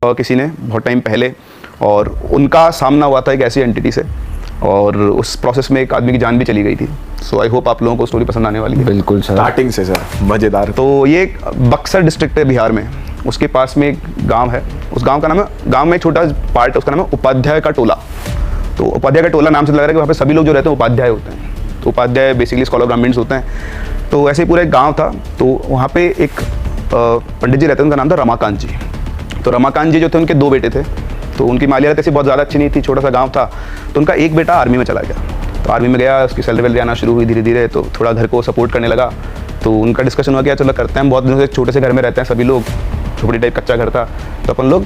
किसी ने बहुत टाइम पहले, और उनका सामना हुआ था एक ऐसी एंटिटी से, और उस प्रोसेस में एक आदमी की जान भी चली गई थी। सो आई होप आप लोगों को स्टोरी पसंद आने वाली है। बिल्कुल सर, स्टार्टिंग से सर मज़ेदार। तो ये एक बक्सर डिस्ट्रिक्ट है बिहार में, उसके पास में एक गांव है। उस गांव का नाम है, गांव में एक छोटा पार्ट है, उसका नाम है उपाध्याय का टोला। तो उपाध्याय का टोला नाम से लग रहा है कि वहाँ पे सभी लोग जो रहते हैं उपाध्याय होते हैं। तो उपाध्याय बेसिकली स्कॉलर ब्राह्मण्स होते हैं। तो ऐसे ही पूरा एक गाँव था। तो वहाँ पे एक पंडित जी रहते हैं, उनका नाम था रमाकांत जी। तो रमाकांत जी जो थे, उनके 2 बेटे थे। तो उनकी मालियत ऐसी बहुत ज़्यादा अच्छी नहीं थी, छोटा सा गांव था। तो उनका एक बेटा आर्मी में चला गया। तो आर्मी में गया, उसकी सैलरी वैलरी आना शुरू हुई धीरे धीरे, तो थोड़ा घर को सपोर्ट करने लगा। तो उनका डिस्कशन हुआ कि चलो करते हैं, बहुत दिनों से छोटे से घर में रहते हैं सभी लोग, झोपड़ी टाइप कच्चा घर था, तो अपन लोग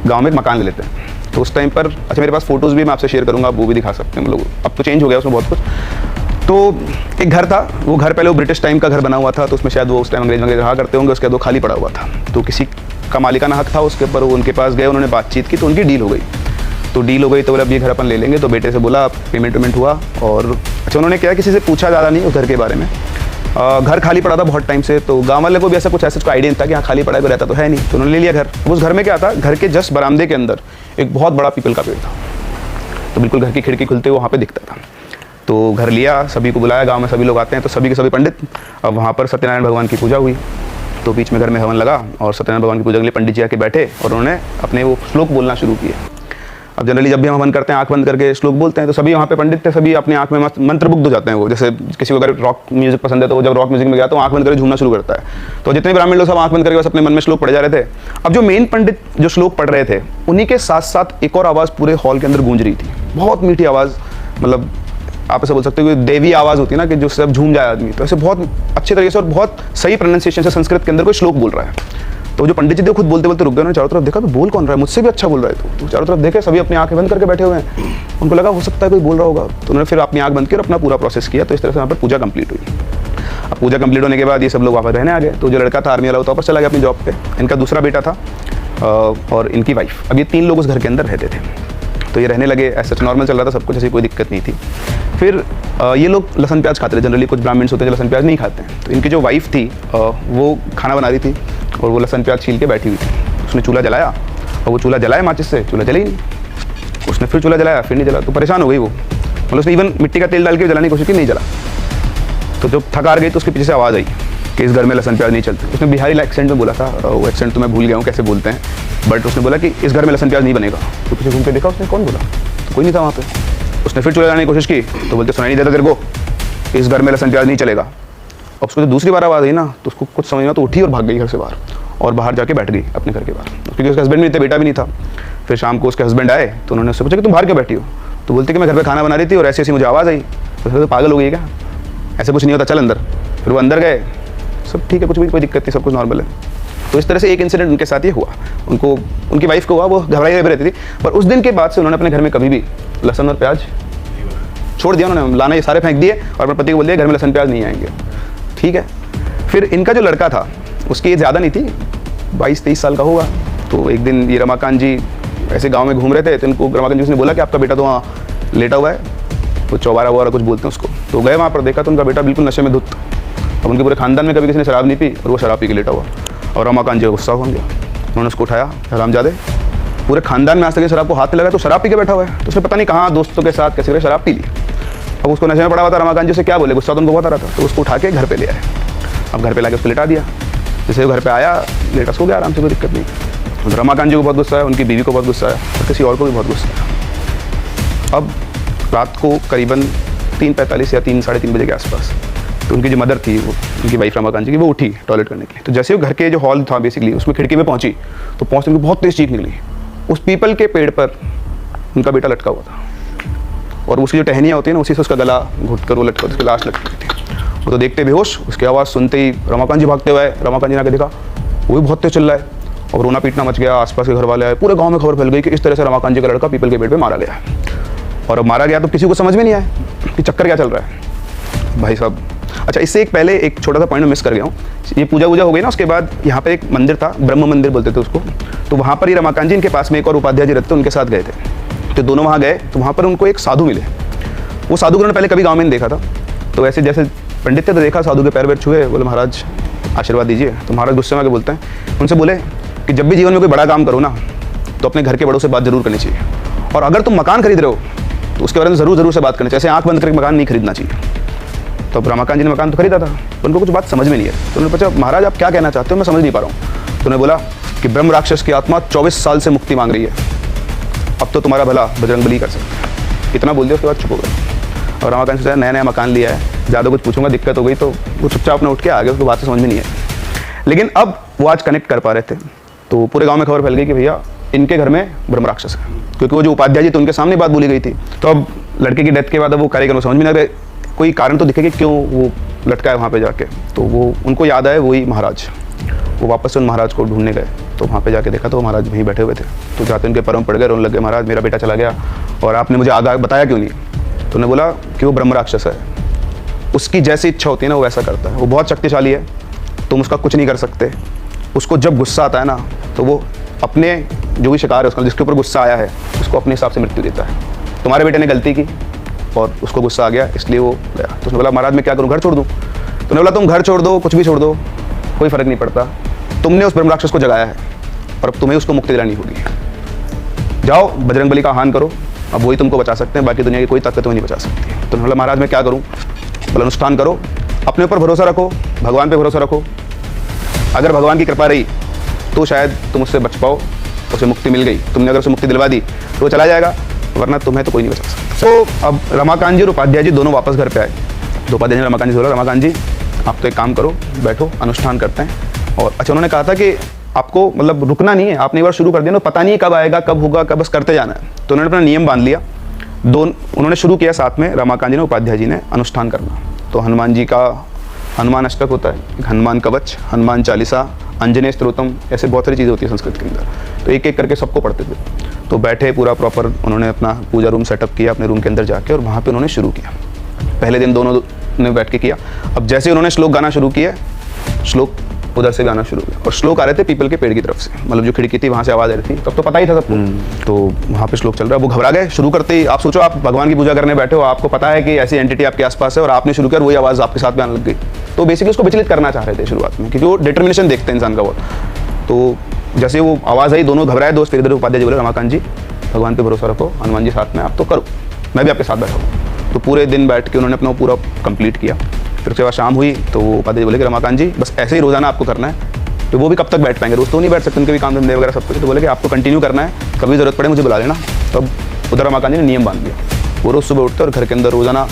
गाँव में एक मकान ले लेते हैं। तो उस टाइम पर, अच्छा मेरे पास फोटोज़ भी मैं आपसे शेयर करूँगा, आप वो भी दिखा सकते हैं। हम लोग अब तो चेंज हो गया उसमें बहुत कुछ। तो एक घर था, वो घर पहले वो ब्रिटिश टाइम का घर बना हुआ था, तो उसमें शायद वो उस टाइम अंग्रेज रहा करते होंगे, उसके बाद वो खाली पड़ा हुआ था। तो किसी का मालिकाना हक था उसके ऊपर, वो उनके पास गए, उन्होंने बातचीत की, तो उनकी डील हो गई। तो डील हो गई तो बोले अब ये घर अपन ले लेंगे। तो बेटे से बोला, पेमेंट हुआ, और अच्छा उन्होंने क्या, किसी से पूछा ज़्यादा नहीं उस घर के बारे में। घर खाली पड़ा था बहुत टाइम से, तो गाँव वाले को भी ऐसा कुछ आइडिया नहीं था कि हाँ खाली पड़ा है, रहता तो है नहीं। तो उन्होंने ले लिया घर। उस घर में क्या था, घर के जस्ट बरामदे के अंदर एक बहुत बड़ा पीपल का पेड़ था। तो बिल्कुल घर की खिड़की खुलते हुए वहाँ पे दिखता था। तो घर लिया, सभी को बुलाया, गांव में सभी लोग आते हैं, तो सभी के सभी पंडित। अब वहाँ पर सत्यनारायण भगवान की पूजा हुई। तो बीच में घर में हवन लगा, और सत्यनारायण भगवान की पूजा के लिए पंडित जी आके बैठे, और उन्होंने अपने वो श्लोक बोलना शुरू किए। अब जनरली जब भी हम हवन करते हैं, आंख बंद करके श्लोक बोलते हैं, तो सभी वहाँ पे पंडित थे, सभी अपने आंख में मंत्रमुग्ध हो जाते हैं। वो जैसे किसी को अगर रॉक म्यूजिक पसंद है, तो वो जब रॉक म्यूजिक में गया तो आंख बंद करके झूमना शुरू करता है। तो जितने ब्राह्मण लोग सब आंख बंद करके बस अपने मन में श्लोक पढ़े जा रहे थे। अब जो मेन पंडित जो श्लोक पढ़ रहे थे, उन्हीं के साथ साथ एक और आवाज़ पूरे हॉल के अंदर गूंज रही थी, बहुत मीठी आवाज़, मतलब आप ऐसे बोल सकते हो कि देवी आवाज़ होती है ना, कि जो सब झूम जाए आदमी। तो ऐसे बहुत अच्छे तरीके से और बहुत सही प्रोनाउंसिएशन से संस्कृत के अंदर कोई श्लोक बोल रहा है। तो जो पंडित जी थे खुद बोलते बोलते रुक गए, उन्होंने चारों तरफ देखा, तो बोल कौन रहा है, मुझसे भी अच्छा बोल रहा है। तो चारों तरफ देखे, सभी अपनी आंखें बंद करके बैठे हुए हैं। उनको लगा हो सकता है कोई बोल रहा होगा। तो उन्होंने फिर अपनी आंख बंद की और अपना पूरा प्रोसेस किया। तो इस तरह से यहाँ पर पूजा कंप्लीट हुई। अब पूजा कंप्लीट होने के बाद ये सब लोग वापस रहने आ गए। तो जो लड़का था आर्मी वाला, वो वापस चला गया अपनी जॉब पे। इनका दूसरा बेटा था और इनकी वाइफ। अब ये 3 लोग उस घर के अंदर रहते थे। तो ये रहने लगे, ऐसा नॉर्मल चल रहा था सब कुछ, ऐसी कोई दिक्कत नहीं थी। फिर ये लोग लहसुन प्याज खाते थे। जनरली कुछ ब्राह्मण्स होते हैं जो लहसुन प्याज नहीं खाते हैं। तो इनकी जो वाइफ थी वो खाना बना रही थी, और वो लहसुन प्याज छील के बैठी हुई थी। उसने चूल्हा जलाया, और वो चूल्हा जलाया माचिस से, चूल्हा जला ही नहीं। उसने फिर चूल्हा जलाया, फिर नहीं जला। तो परेशान हो गई वो, मतलब उसने इवन मिट्टी का तेल डाल के जलाने की कोशिश की, नहीं जला। तो जब थकार गई तो उसके पीछे से आवाज़ आई कि इस घर में लहसुन प्याज नहीं चलते। उसने बिहारी एक्सेंट में बोला था, वो एक्सेंट तो मैं भूल गया हूँ कैसे बोलते हैं, बट उसने बोला कि इस घर में लहसुन प्याज नहीं बनेगा। तो पीछे घूम के देखा उसने, कौन बोला, तो कोई नहीं था वहाँ पे। उसने फिर चूल्हा जलाने की कोशिश की, तो बोलते सुनाई नहीं देता तेरे को, इस घर में लहसुन प्याज नहीं चलेगा। अब उसको दूसरी बार आवाज़ आई ना, तो उसको कुछ समझ में, तो उठी और भाग गई घर से बाहर, और बाहर जाके बैठ गई अपने घर के बाहर, क्योंकि उसके हस्बैंड भी नहीं थे, बेटा भी नहीं था। फिर शाम को उसके हस्बैंड आए, तो उन्होंने उससे पूछा कि तुम बाहर क्यों बैठी हो। तो बोलती कि मैं घर पे खाना बना रही थी और ऐसी ऐसी मुझे आवाज़ आई। तो पागल हो गई क्या, ऐसे कुछ नहीं होता, चल अंदर। फिर वो अंदर गए, सब ठीक है, कुछ भी कोई दिक्कत नहीं, सब कुछ नॉर्मल है। तो इस तरह से एक इंसिडेंट उनके साथ ये हुआ। उनको, उनकी वाइफ को हुआ, वो घबराई रहती थी। पर उस दिन के बाद से उन्होंने अपने घर में कभी भी लहसुन और प्याज छोड़ दिया। उन्होंने लाना ये सारे फेंक दिए, और अपने पति को बोल दिया घर में लहसुन प्याज नहीं आएंगे। ठीक है। फिर इनका जो लड़का था, उसकी एज ज़्यादा नहीं थी, 22-23 साल का होगा। तो एक दिन ये रमाकांत जी ऐसे गांव में घूम रहे थे, तो इनको रमाकांत जी ने बोला कि आपका बेटा तो वहाँ लेटा हुआ है, तो चौबारा वगैरह कुछ बोलते हैं उसको। तो गए वहाँ पर, देखा तो उनका बेटा बिल्कुल नशे में धुत। अब उनके पूरे खानदान में कभी किसी ने शराब नहीं पी, और वो शराब पी के लेटा हुआ। और रमाकांत जी गुस्सा हो गया, उन्होंने उसको उठाया, हरामजादे, पूरे खानदान में आज तक शराब को हाथ लगा, तो शराब पी के बैठा हुआ है। तो उसने पता नहीं कहाँ दोस्तों के साथ कैसे शराब पी ली। अब उसको नशे में पड़ा हुआ था, रमाकांत जी से क्या बोले, गुस्सा तो उनको बहुत आ रहा था। तो उसको उठा के घर पे ले आए। अब घर पे लाके उसको लेटा दिया। जैसे वो घर पे आया, लेटा सो गया आराम से, कोई दिक्कत नहीं। रमाकांत जी को बहुत गुस्सा है, उनकी बीवी को बहुत गुस्सा है, और किसी और को भी बहुत गुस्सा है। अब रात को करीबन 3:45 या 3-3:30 बजे के आसपास, तो उनकी जो मदर थी, वो उनकी वाइफ रमाकांत जी की, वो उठी टॉयलेट करने के लिए। तो जैसे वो घर के जो हॉल था बेसिकली, उसमें खिड़की पे पहुंची, तो पहुंचने की बहुत तेज चीख निकली। उस पीपल के पेड़ पर उनका बेटा लटका हुआ था, और उसकी जो टहनियाँ होती है ना, उसी से उसका गला घुट कर वो लटका, उसकी लाश लटकी थी। वो तो देखते बेहोश, उसकी आवाज़ सुनते ही रमाकांत जी भागते हुए, रमाकांत जी ने आके देखा, वो भी बहुत तेज चिल्ला है, और रोना पीटना मच गया। आसपास के घर वाले आए, पूरे गांव में खबर फैल गई कि इस तरह से रमाकांत जी का लड़का पीपल के पेड़ पे मारा गया। और अब मारा गया तो किसी को समझ में नहीं आया कि चक्कर क्या चल रहा है भाई साहब। अच्छा, इससे एक पहले एक छोटा सा पॉइंट मिस कर गया हूँ। ये पूजा वूजा हो गई ना, उसके बाद यहाँ पे एक मंदिर था, ब्रह्म मंदिर बोलते थे उसको। तो वहाँ पर ही रमाकांत जी, इनके पास में एक और उपाध्याय जी रहते, उनके साथ गए थे। तो दोनों वहाँ गए, तो वहाँ पर उनको एक साधु मिले। वो साधु को उन्होंने पहले कभी गाँव में नहीं देखा था। तो ऐसे जैसे पंडित थे, तो देखा, साधु के पैर वैर छुए, बोले महाराज आशीर्वाद दीजिए। तो महाराज गुस्से में आके बोलते हैं, उनसे बोले कि जब भी जीवन में कोई बड़ा काम करो ना, तो अपने घर के बड़ों से बात जरूर करनी चाहिए। और अगर तुम मकान खरीद रहे हो तो उसके बारे में ज़रूर से बात करनी चाहिए। ऐसे आंख बंद करके मकान नहीं खरीदना चाहिए। तो अब रमाकांत जी ने मकान तो खरीदा था, तो उनको कुछ बात समझ में नहीं है। तो उन्होंने पूछा, महाराज आप क्या कहना चाहते हो, मैं समझ नहीं पा रहा हूँ। तो उन्होंने बोला कि ब्रह्म राक्षस की आत्मा 24 साल से मुक्ति मांग रही है, अब तो तुम्हारा भला बजरंगबली कर सकते हैं। इतना बोल दिया, उसके बाद चुप हो गए। और रमाकांत जी नया नया मकान लिया है, ज़्यादा कुछ पूछूंगा दिक्कत हो गई, तो वो चुपचाप अपने उठ के आ गए, उसको बात से समझ में नहीं है। लेकिन अब वो आज कनेक्ट कर पा रहे थे, तो पूरे गाँव में खबर फैल गई कि भैया इनके घर में ब्रह्म राक्षस है, क्योंकि वो जो उपाध्याय जी थे उनके सामने बात बोली गई थी। तो अब लड़के की डेथ के बाद अब वो कार्यक्रम समझ में नहीं आ रहे, कोई कारण तो दिखेगा क्यों वो लटका है वहाँ पे जाके। तो वो उनको याद आए वही महाराज, वो वापस से उन महाराज को ढूंढने गए। तो वहाँ पे जाके देखा तो महाराज वहीं बैठे हुए थे। तो जाते उनके पैरों में पड़ गए, रोने लगे, महाराज मेरा बेटा चला गया और आपने मुझे आगे बताया क्यों नहीं। तो उन्होंने बोला कि वो ब्रह्म राक्षस है, उसकी जैसी इच्छा होती है ना वो वैसा करता है, वो बहुत शक्तिशाली है, तुम उसका कुछ नहीं कर सकते। उसको जब गुस्सा आता है ना तो वो अपने जो भी शिकार है उसका, जिसके ऊपर गुस्सा आया है, उसको अपने हिसाब से मृत्यु देता है। तुम्हारे बेटे ने गलती की और उसको गुस्सा आ गया, इसलिए वो गया। तो उसने बोला महाराज मैं क्या करूँ, घर छोड़ दूँ। तो उन्होंने बोला तुम घर छोड़ दो, कुछ भी छोड़ दो, कोई फर्क नहीं पड़ता, तुमने उस ब्रह्म राक्षस को जगाया है और अब तुम्हें उसको मुक्ति दिलानी होगी। जाओ बजरंगबली का आह्वान करो, अब वही तुमको बचा सकते हैं, बाकी दुनिया की कोई ताकत तुम्हें नहीं बचा सकती। तो उन्होंने बोला महाराज मैं क्या करूँ। बोला अनुष्ठान करो, अपने ऊपर भरोसा रखो, भगवान पे भरोसा रखो, अगर भगवान की कृपा रही तो शायद तुम उससे बच पाओ, उसे मुक्ति मिल गई, तुमने अगर उसे मुक्ति दिलवा दी तो वो चला जाएगा, वरना तुम्हें तो कोई नहीं बचा सकता। तो अब रमाकांत जी और उपाध्याय जी दोनों वापस घर पे आए। तो उपाध्याय जी रमाकांत जी से बोला रमाकांत जी आप तो एक काम करो, बैठो अनुष्ठान करते हैं। और अच्छा उन्होंने कहा था कि आपको मतलब रुकना नहीं है, आपने एक बार शुरू कर दिया ना, पता नहीं कब आएगा कब होगा कब, बस करते जाना है। तो उन्होंने अपना नियम बांध लिया, उन्होंने शुरू किया साथ में रमाकांत जी ने उपाध्याय जी ने अनुष्ठान करना। तो हनुमान जी का हनुमान अष्टक होता है, हनुमान कवच, हनुमान चालीसा, अंजनेय स्तोत्रम, ऐसे बहुत सारी चीज़ें होती है संस्कृत के अंदर। तो एक एक करके सबको पढ़ते थे। तो बैठे पूरा प्रॉपर उन्होंने अपना पूजा रूम सेटअप किया अपने रूम के अंदर जाके, और वहाँ पे उन्होंने शुरू किया। पहले दिन दोनों ने बैठ के किया। अब जैसे उन्होंने श्लोक गाना शुरू किया, श्लोक उधर से गाना शुरू किया, और श्लोक आ रहे थे पीपल के पेड़ की तरफ से, मतलब जो खिड़की थी वहाँ से आवाज़ आ रही थी। तब तो पता ही था सबको। तो वहाँ पे श्लोक चल रहा है, वो घबरा गए शुरू करते ही। आप सोचो आप भगवान की पूजा करने बैठे हो, आपको पता है कि ऐसी एंटिटी आपके आसपास है, और आपने शुरू किया और वही आवाज़ आपके साथ में आने लग गई। तो बेसिकली उसको विचलित करना चाह रहे थे शुरुआत में, क्योंकि वो डिटर्मिनेशन देखते हैं इंसान का बहुत। तो जैसे वो आवाज़ आई, दोनों घबराए दोस्त। फिर इधर उपाध्याय जी बोले रमाकांत जी भगवान पे भरोसा रखो, हनुमान जी साथ में, आप तो करो, मैं भी आपके साथ बैठा हूँ। तो पूरे दिन बैठ के उन्होंने अपना पूरा कंप्लीट किया। फिर उसके बाद शाम हुई तो वो उपाध्याय जी बोले कि रमाकांत जी बस ऐसे ही रोज़ाना आपको करना है। तो वो भी कब तक बैठ पाएंगे, रोज़ तो नहीं बैठ सकते, उनके भी काम धंधे वगैरह सब कुछ। तो बोले कि आपको कंटिन्यू करना है, कभी ज़रूरत पड़े मुझे बुला लेना। तब उधर रमाकांत जी ने नियम बांध दिया, वो रोज़ सुबह उठते और घर के अंदर रोज़ाना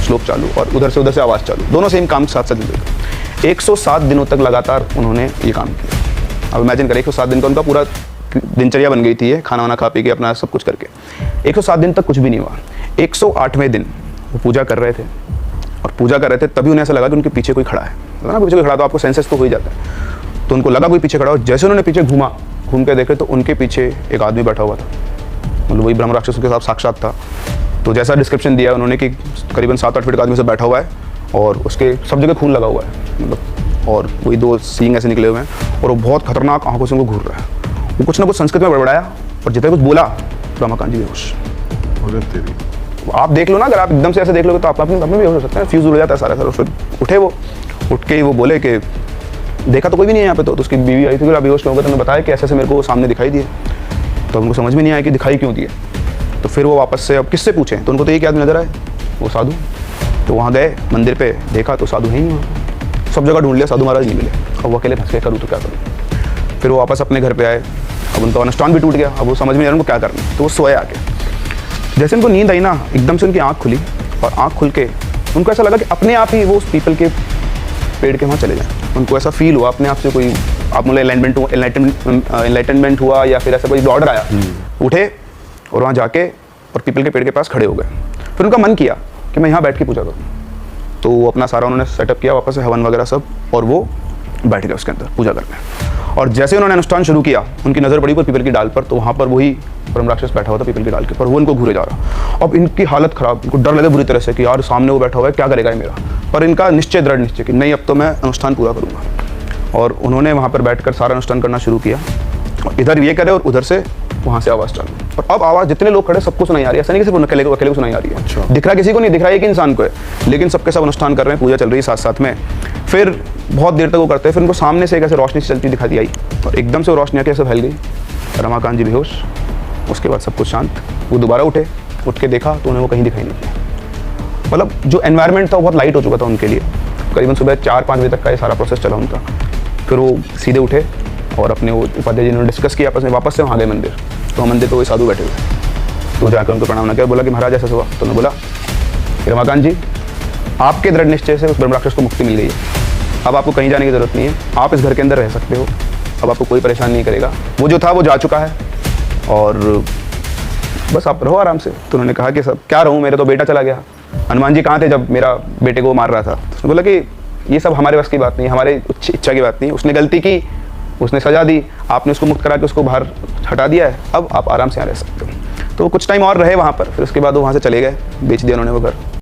श्लोक चालू और उधर से आवाज़ चालू, दोनों सेम काम साथ साथ चलते थे। 107 दिनों तक लगातार उन्होंने ये काम किया। अब इमेजिन करें 107 दिन का उनका पूरा दिनचर्या बन गई थी, ये खाना वाना खा पी के अपना सब कुछ करके। 107 दिन तक कुछ भी नहीं हुआ। 108वें दिन वो पूजा कर रहे थे, और पूजा कर रहे थे तभी उन्हें ऐसा लगा कि उनके पीछे कोई खड़ा है ना, पीछे कोई खड़ा तो आपको सेंसेस तो हो ही जाता है। तो उनको लगा कोई पीछे खड़ा हो। जैसे उन्होंने पीछे घूम के देखे तो उनके पीछे एक आदमी बैठा हुआ था, मतलब वही ब्रह्म राक्षस के साथ साक्षात था। तो जैसा डिस्क्रिप्शन दिया उन्होंने कि करीबन 7-8 फीट का आदमी से बैठा हुआ है, और उसके सब जगह खून लगा हुआ है, मतलब, और वही 2 सींग ऐसे निकले हुए हैं, और वो बहुत खतरनाक आंखों से उनको घूर रहा है। वो कुछ ना कुछ संस्कृत में बड़बड़ाया, और जितना कुछ बोला रमाकांत जी बेहोश। आप देख लो ना, अगर आप एकदम से ऐसे देख लोगे तो आप अपने बेहोश हो सकते हैं, फ्यूज उड़ जाता है सारा। फिर उठे वो, उठ के वो बोले कि देखा तो कोई भी नहीं है यहाँ पे। तो उसकी बीवी आई थी, बेहोश क्यों हो गए, तो उन्होंने बताया कि ऐसे मेरे को सामने दिखाई दिए। तो उनको समझ में नहीं आया कि दिखाई क्यों दिए। तो फिर वो वापस से अब किससे पूछें, तो उनको तो एक आदमी नजर आए, वो साधु। तो वहाँ गए मंदिर पे, देखा तो साधु है ही वहाँ, सब जगह ढूंढ लिया, साधु महाराज नहीं मिले। अब वो अकेले फंस के करूँ तो क्या करूँ। फिर वो वापस अपने घर पे आए। अब उनका अनुष्ठान भी टूट गया, अब वो समझ में नहीं आ रहा उनको क्या करना। तो वो सोए आके, जैसे उनको नींद आई ना, एकदम से उनकी आँख खुली, और आँख खुल के उनको ऐसा लगा कि अपने आप ही वो उस पीपल के पेड़ के वहाँ चले जाएँ। उनको ऐसा फील हुआ अपने आप से, कोई आप मतलब एनलाइटनमेंट हुआ, या फिर ऐसा कोई ऑर्डर आया। उठे और वहाँ जाके और पीपल के पेड़ के पास खड़े हो गए। फिर उनका मन किया कि मैं यहाँ बैठ के पूजा करूँ। तो वो अपना सारा उन्होंने सेटअप किया वापस से, हवन वगैरह सब, और वो बैठ गए उसके अंदर पूजा करने। और जैसे उन्होंने अनुष्ठान शुरू किया, उनकी नज़र पड़ी पर पीपल की डाल पर, तो वहाँ पर वही ब्रह्म राक्षस बैठा हुआ था पीपल की डाल के पर, वो इनको घूरे जा रहा। अब इनकी हालत खराब, इनको डर लगे बुरी तरह से कि यार सामने वो बैठा हुआ है, क्या करेगा ये मेरा। पर इनका निश्चय, दृढ़ निश्चय कि नहीं अब तो मैं अनुष्ठान पूरा करूँगा। और उन्होंने वहाँ पर बैठकर सारा अनुष्ठान करना शुरू किया, और इधर ये करे और उधर से वहाँ से आवाज़ चालू। और अब आवाज़ जितने लोग खड़े सबको सुनाई आ रही है, ऐसा नहीं कि सिर्फ अकेले को सुनाई आ रही है। अच्छा। दिख रहा किसी को नहीं, दिख रहा है एक इंसान को है, लेकिन सबके सब अनुष्ठान कर रहे हैं, पूजा चल रही है साथ साथ में। फिर बहुत देर तक वो करते हैं, फिर उनको सामने से एक ऐसे रोशनी चलती दिखाई आई, और एकदम से वो रोशनी आके ऐसे फैल गई, रमाकांत जी बेहोश। उसके बाद सब कुछ शांत। वो दोबारा उठे, उठ के देखा तो उन्हें वो कहीं दिखाई नहीं दिया। मतलब जो एनवायरनमेंट था वो बहुत लाइट हो चुका था उनके लिए। करीबन सुबह 4-5 बजे तक का ये सारा प्रोसेस चला उनका। फिर वो सीधे उठे और अपने वो उपाध्याय जी ने डिस्कस किया आपस में, वापस से वहाँ गए मंदिर। तो मंदिर पे वो साधु बैठे हुए, तो जाकर उनको प्रणाम किया, बोला कि महाराज ऐसा हुआ। तो उन्होंने बोला कि रमाकांत जी, आपके दृढ़ निश्चय से उस ब्रह्म राक्षस को मुक्ति मिल गई है। अब आपको कहीं जाने की ज़रूरत नहीं है, आप इस घर के अंदर रह सकते हो। अब आपको कोई परेशान नहीं करेगा। वो जो था वो जा चुका है और बस आप रहो आराम से। तो उन्होंने कहा कि सब क्या रहूँ, मेरा तो बेटा चला गया। हनुमान जी कहाँ थे जब मेरा बेटे को मार रहा था? तो उसने बोला कि ये सब हमारे बस की बात नहीं, हमारे इच्छा की बात नहीं। उसने गलती की, उसने सजा दी, आपने उसको मुक्त करा के उसको बाहर हटा दिया है। अब आप आराम से यहाँ रह सकते हो। तो कुछ टाइम और रहे वहाँ पर, फिर उसके बाद वो वहाँ से चले गए, बेच दिया उन्होंने वो घर।